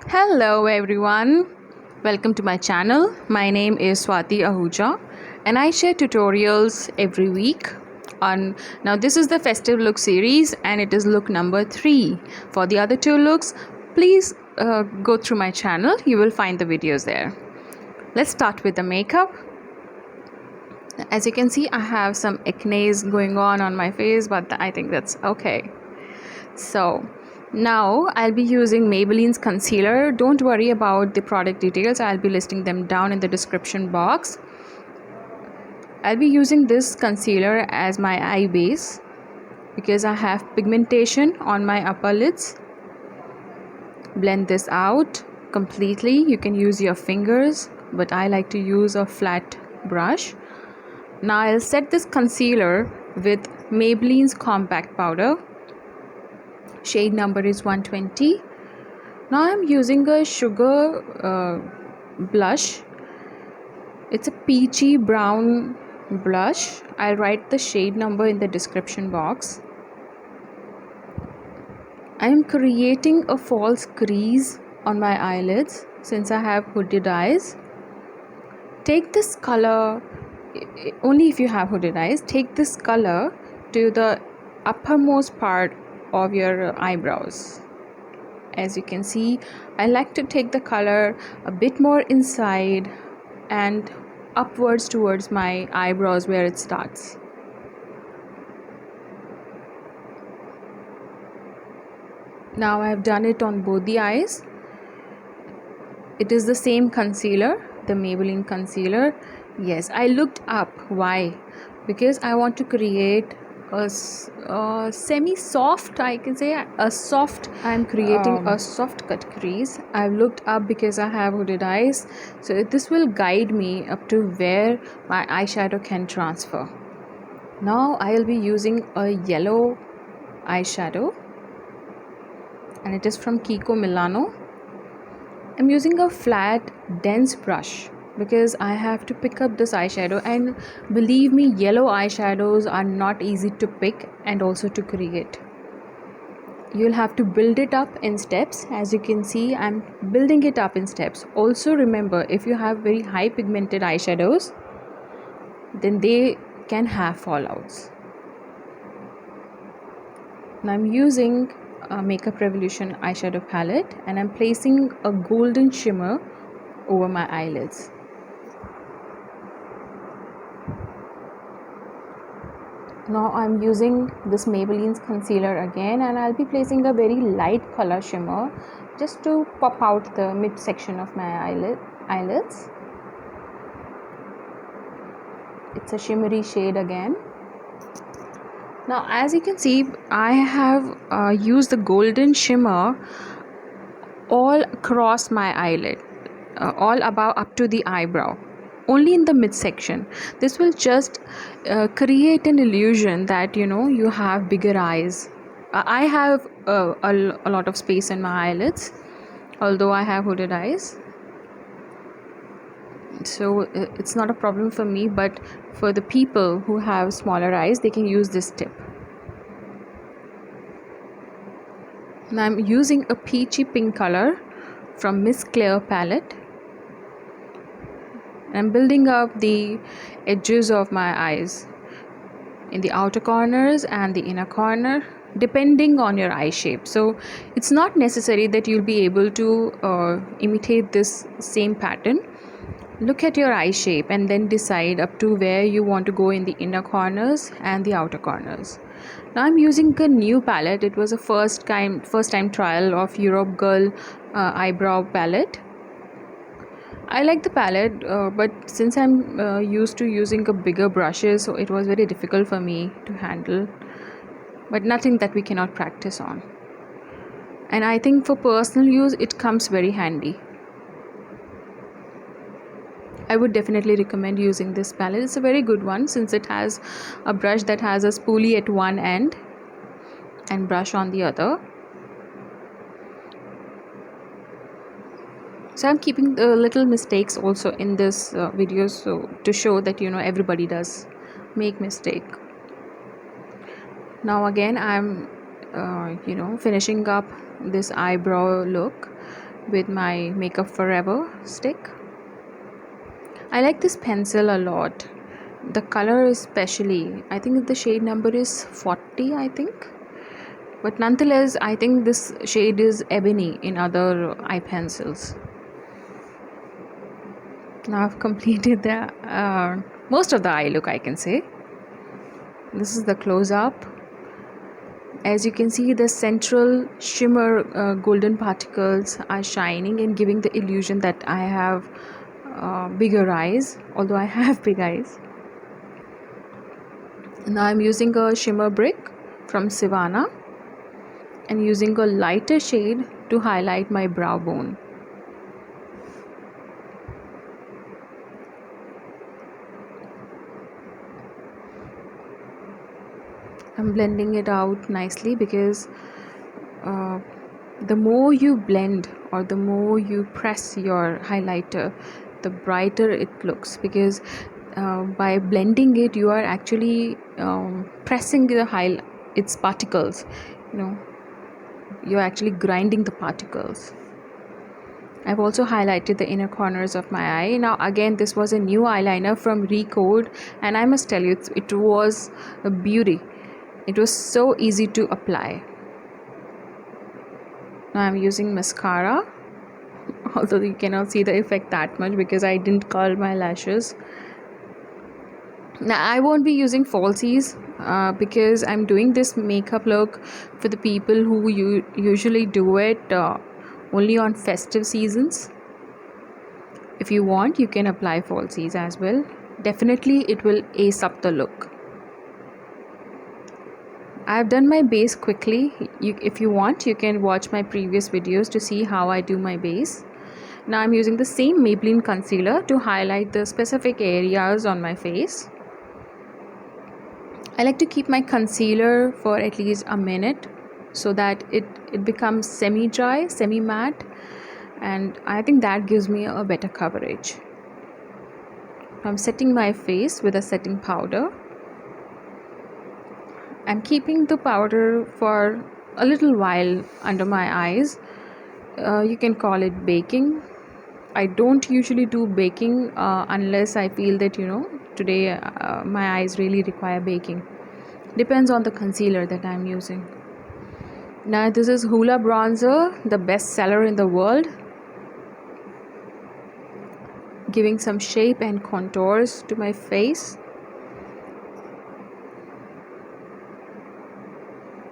Hello everyone, welcome to my channel. My name is Swati Ahuja and I share tutorials every week on now this is the festive look series and it is look number 3. For the other 2 looks, please go through my channel, you will find the videos there. Let's start with the makeup. As you can see, I have some acne going on my face, but I think that's okay. So now I'll be using Maybelline's concealer. Don't worry about the product details, I'll be listing them down in the description box. I'll be using this concealer as my eye base because I have pigmentation on my upper lids. Blend this out completely. You can use your fingers, but I like to use a flat brush. Now I'll set this concealer with Maybelline's compact powder. Shade number is 120. Now I'm using a sugar blush. It's a peachy brown blush. I'll write the shade number in the description box. I am creating a false crease on my eyelids since I have hooded eyes. Take this color, only if you have hooded eyes, take this color to the uppermost part of your eyebrows. As you can see, I like to take the color a bit more inside and upwards towards my eyebrows where it starts. Now I have done it on both the eyes. It is the same concealer, the Maybelline concealer. Yes, I looked up. Why? Because I want to create a semi-soft, I can say a soft. I'm creating a soft cut crease. I've looked up because I have hooded eyes, so this will guide me up to where my eyeshadow can transfer. Now I'll be using a yellow eyeshadow and it is from Kiko Milano. I'm using a flat dense brush because I have to pick up this eyeshadow, and believe me, yellow eyeshadows are not easy to pick and also to create. You'll have to build it up in steps. As you can see, I'm building it up in steps. Also remember, if you have very high pigmented eyeshadows, then they can have fallouts. Now I'm using a Makeup Revolution eyeshadow palette and I'm placing a golden shimmer over my eyelids. Now I'm using this Maybelline's concealer again and I'll be placing a very light color shimmer just to pop out the midsection of my eyelids. It's a shimmery shade again. Now as you can see, I have used the golden shimmer all across my eyelid, all above up to the eyebrow, only in the midsection. This will just create an illusion that you have bigger eyes. I have a lot of space in my eyelids, although I have hooded eyes, so it's not a problem for me, but for the people who have smaller eyes, they can use this tip. Now I'm using a peachy pink color from Miss Clair palette. I'm building up the edges of my eyes in the outer corners and the inner corner, depending on your eye shape. So it's not necessary that you'll be able to imitate this same pattern. Look at your eye shape and then decide up to where you want to go in the inner corners and the outer corners. Now I'm using a new palette. It was a first time trial of Europe Girl eyebrow palette. I like the palette, but since I'm used to using a bigger brushes, so it was very difficult for me to handle, but nothing that we cannot practice on. And I think for personal use it comes very handy. I would definitely recommend using this palette. It's a very good one since it has a brush that has a spoolie at one end and brush on the other. So I'm keeping the little mistakes also in this video, so to show that everybody does make mistake. Now again I'm finishing up this eyebrow look with my Makeup Forever stick. I like this pencil a lot. The color especially, I think the shade number is 40, I think. But nonetheless, I think this shade is ebony in other eye pencils. Now I've completed the most of the eye look, I can say. This is the close-up. As you can see, the central shimmer golden particles are shining and giving the illusion that I have bigger eyes, although I have big eyes. Now I'm using a shimmer brick from Sivana and using a lighter shade to highlight my brow bone. I'm blending it out nicely because the more you blend or the more you press your highlighter, the brighter it looks, because by blending it you are actually pressing its particles, you're actually grinding the particles. I've also highlighted the inner corners of my eye. Now again, this was a new eyeliner from Recode, and I must tell you, it was a beauty. It was so easy to apply. Now I'm using mascara, although you cannot see the effect that much because I didn't curl my lashes. Now I won't be using falsies because I'm doing this makeup look for the people who usually do it only on festive seasons. If you want, you can apply falsies as well. Definitely it will ace up the look. I've done my base quickly. If you want, you can watch my previous videos to see how I do my base. Now I'm using the same Maybelline concealer to highlight the specific areas on my face. I like to keep my concealer for at least a minute so that it becomes semi-dry, semi-matte, and I think that gives me a better coverage. I'm setting my face with a setting powder. I'm keeping the powder for a little while under my eyes. You can call it baking. I don't usually do baking unless I feel that today my eyes really require baking. Depends on the concealer that I'm using. Now this is Hoola bronzer, the best seller in the world, giving some shape and contours to my face.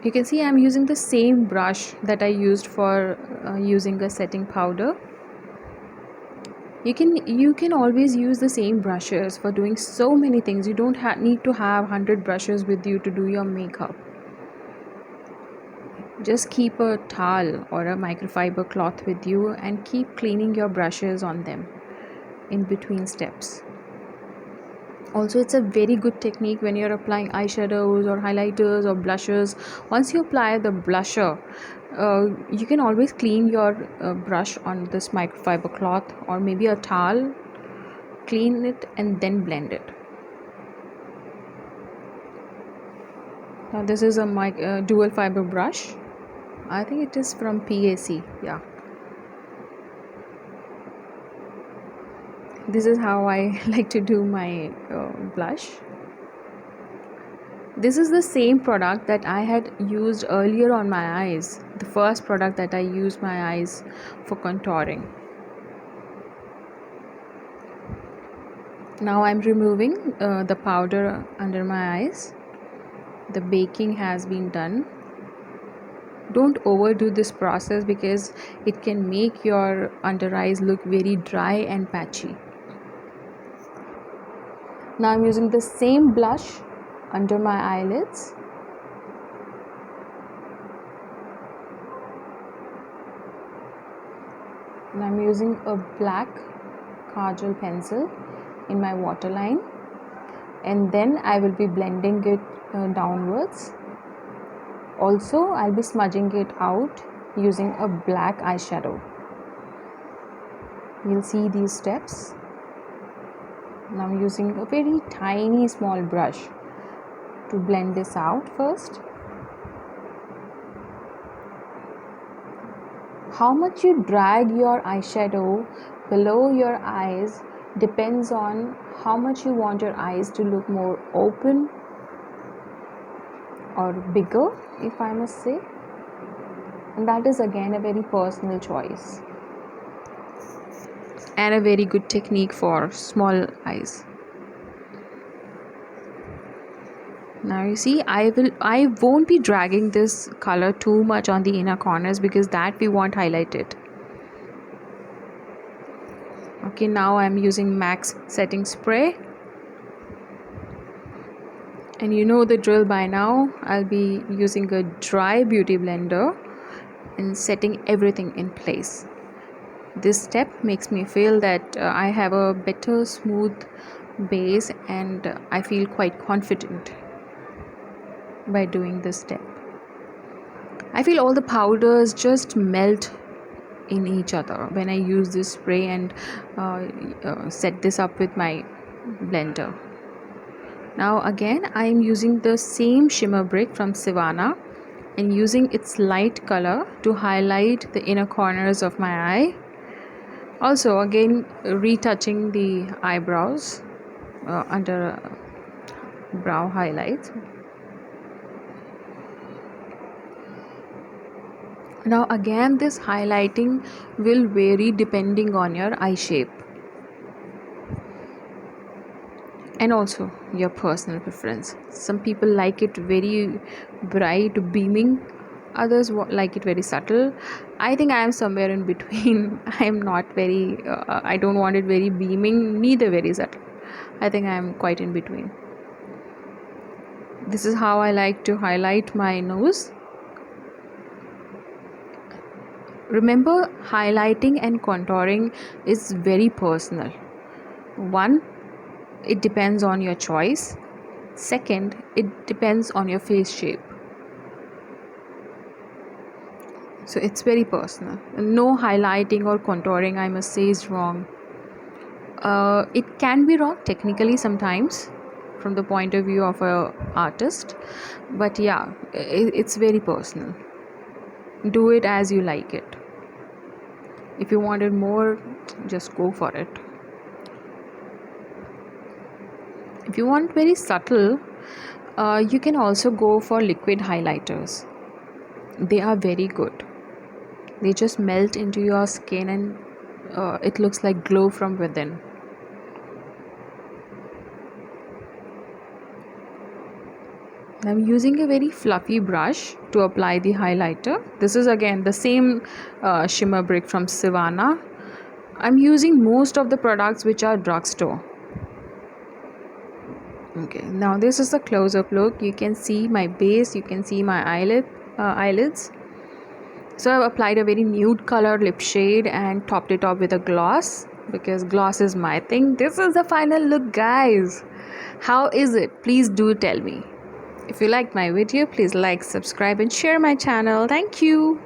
You can see I'm using the same brush that I used for using a setting powder. You can always use the same brushes for doing so many things. You don't need to have 100 brushes with you to do your makeup. Just keep a towel or a microfiber cloth with you and keep cleaning your brushes on them in between steps. Also, it's a very good technique when you're applying eyeshadows or highlighters or blushes. Once you apply the blusher, you can always clean your brush on this microfiber cloth or maybe a towel, clean it and then blend it. Now this is a dual fiber brush. I think it is from PAC. Yeah. This is how I like to do my blush. This is the same product that I had used earlier on my eyes. The first product that I used my eyes for contouring. Now I'm removing the powder under my eyes. The baking has been done. Don't overdo this process because it can make your under eyes look very dry and patchy. Now I'm using the same blush under my eyelids. And I'm using a black Kajal pencil in my waterline, and then I will be blending it downwards. Also, I'll be smudging it out using a black eyeshadow. You'll see these steps. Now I'm using a very tiny small brush to blend this out first. how much you drag your eyeshadow below your eyes depends on how much you want your eyes to look more open or bigger, if I must say. And that is again a very personal choice and a very good technique for small eyes. Now you see, I won't be dragging this color too much on the inner corners because that we want highlighted. Okay, now I'm using MAC's setting spray, and you know the drill by now. I'll be using a dry beauty blender and setting everything in place. This step makes me feel that I have a better smooth base, and I feel quite confident by doing this step. I feel all the powders just melt in each other when I use this spray and set this up with my blender. Now again I am using the same shimmer brick from Savannah and using its light color to highlight the inner corners of my eye. Also again retouching the eyebrows under brow highlights. Now again this highlighting will vary depending on your eye shape and also your personal preference. Some people like it very bright, beaming, others like it very subtle. I think I am somewhere in between. I am not very I don't want it very beaming, neither very subtle. I think I am quite in between. This is how I like to highlight my nose. Remember, highlighting and contouring is very personal. One, it depends on your choice. Second, it depends on your face shape. So it's very personal. No highlighting or contouring, I must say, is wrong. It can be wrong technically sometimes from the point of view of an artist, but yeah, it's very personal. Do it as you like it. If you wanted more, just go for it. If you want very subtle, you can also go for liquid highlighters. They are very good. They just melt into your skin and it looks like glow from within. I'm using a very fluffy brush to apply the highlighter. This is again the same shimmer brick from Savannah. I'm using most of the products which are drugstore. Okay, now this is the close-up look. You can see my base, you can see my eyelids. So I've applied a very nude color lip shade and topped it up with a gloss because gloss is my thing. This is the final look, guys. How is it? Please do tell me. If you liked my video, please like, subscribe and share my channel. Thank you.